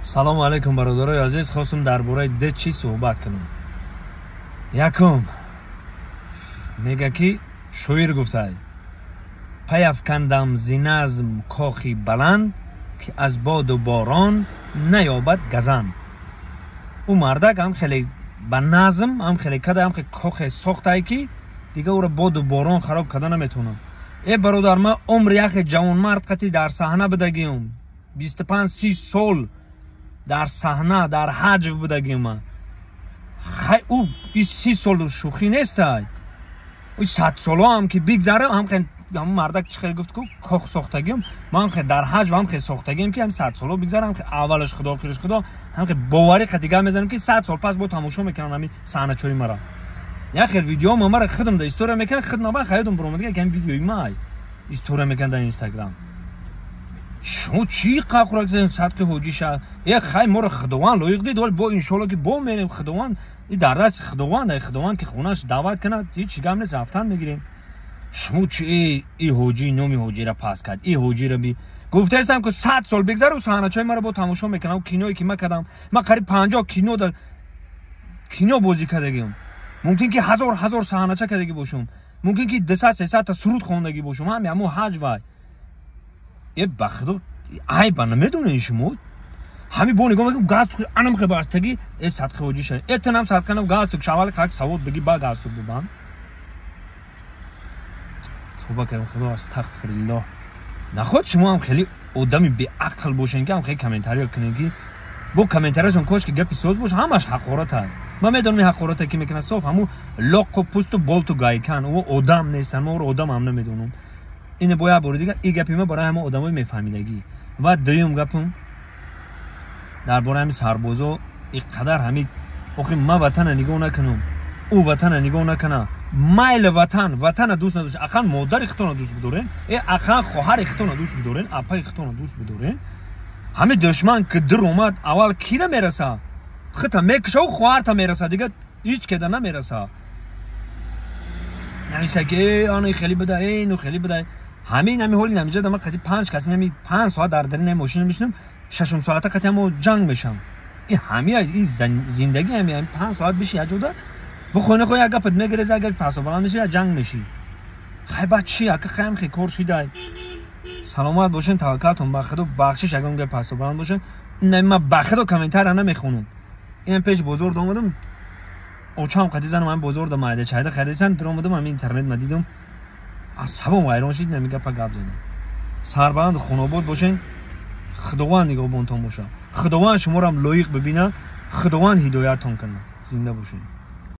салому алайкум бародарои азиз, хостум дар бораи де чӣ суҳбат кунам. Якум мега ки шоир гуфтааи паяфкандам зи назм кохи баланд ки аз боду борон наёбад газанд. ӯ мардак ҳам хеле ба назм ҳам хеле када ҳам хеле кохе сохтае ки дига ӯро боду борон хароб карда наметавонад. бародар, ман умри яхе ҷавонмард қати дар саҳна будагиам 25-30 сол дар саҳна дар ҳаҷв будагиам. ӯ 30 сол шӯхӣ нестай. 100 соло ҳам ки бигзара ҳам мардак чӣ хел гуфт ку кох сохтагиам. ман хе дар ҳаҷв ҳам хе сохтагиам ки ҳам 100 соло бигзара, ҳам хе аввалаш худо охираш худо, ҳам хе боварӣ ха дига мезанам ки 100 сол пас бо тамошо мекунам ҳами саҳначои мара. яхел видеома мара худам да история мекунам, худам ба хаётам буромадга ки ҳам видеои май история мекунам дар Инстаграм. шумо чӣ қақурак садқи ҳоҷиша хай моро худованд лоиқ дид, вале бо иншоалло ки бо мерем худованд и дар дасти худованд ки хонаш даъват кунад, ҳеҷ гап нест, рафтан мегирем. шумо чӣ и ҳоҷӣ номи ҳоҷира паст кард, и ҳоҷира би гуфтаистам ки 100 сол бигзару саҳначои маро бо тамошо мекунам. киное ки ман кардам, ман қариб 50 кино бозӣ кардагиам. мумкин ки ҳазор саҳнача кардаги бошум, мумкин ки 200-300 та суруд хондаги бошум. ҳамаи ҳаҷвай ба худо айба намедонед шумо. ҳами бо нигоҳ мекунам гасту анам хебарстаги садқи ҳоҷиша этанам садқанам гасту шавали хак савод биги ба гасту бубан. توبه کردم خدا استغفرالله. نخواد شما هم خیلی آدمی بی عقل باشین که هم خیلی کامنتاری کنین که با کامنتاریشون کاش که گپی سوز باشه، همش حقارته. من میدونم این حقارته که میکنه صاف همو لاق و پوست و بالت و گایکن و آدم نیستن. ما رو آدم هم نمیدونم. این باید برای دیگه این گپی ما برای همه آدمای میفهمیدگی. و دوم گپم درباره همین سربازا اینقدر همین آخه ما وطن نگاه نکنم، او وطن نگاه نکنه. майли ватана дӯст надошт, ақан модари хитона дӯст бидорен, ақан хоҳари хитона дӯст бидорен, апаи хитона дӯст бидорен. ҳами душман ки дир омад аввал кира мераса, хита мекиша у хоҳарта мераса, дига ҳеҷ кеда намераса. намиса ки ани хеле буда, ину хеле буда. ҳамин ҳами ҳоли намиҷада ман қати 5 каси нами 5 соат дар дарини мошина мешинам, 6 соата қати ҳамо ҷанг мешам. ҳами зиндаги ҳами 5 соат биши яҷода بخونه خو یک گپ میگیره، اگر پاسو بلند میشه یا جنگ میشی. خیلی بچی اگه خیلی کار شده. سلامت باشین، توکلتون به خدا. بخشش اگه اون پاسو بلند باشه، نه من به خدا کامنتار نمیخونم. این پیج بزرگ اومدم. اوچام قدی زنم من بزرگ دم چایده خریدن در اومدم من اینترنت مدیدم. اصحابم وایران شد نمیگه پا گپ زدم. سربلند خانواد باشین. خداوند نگاه بونتون باشه. خداوند شما رو هم لایق ببینه. خداوند هدایتتون کنه. زنده باشین.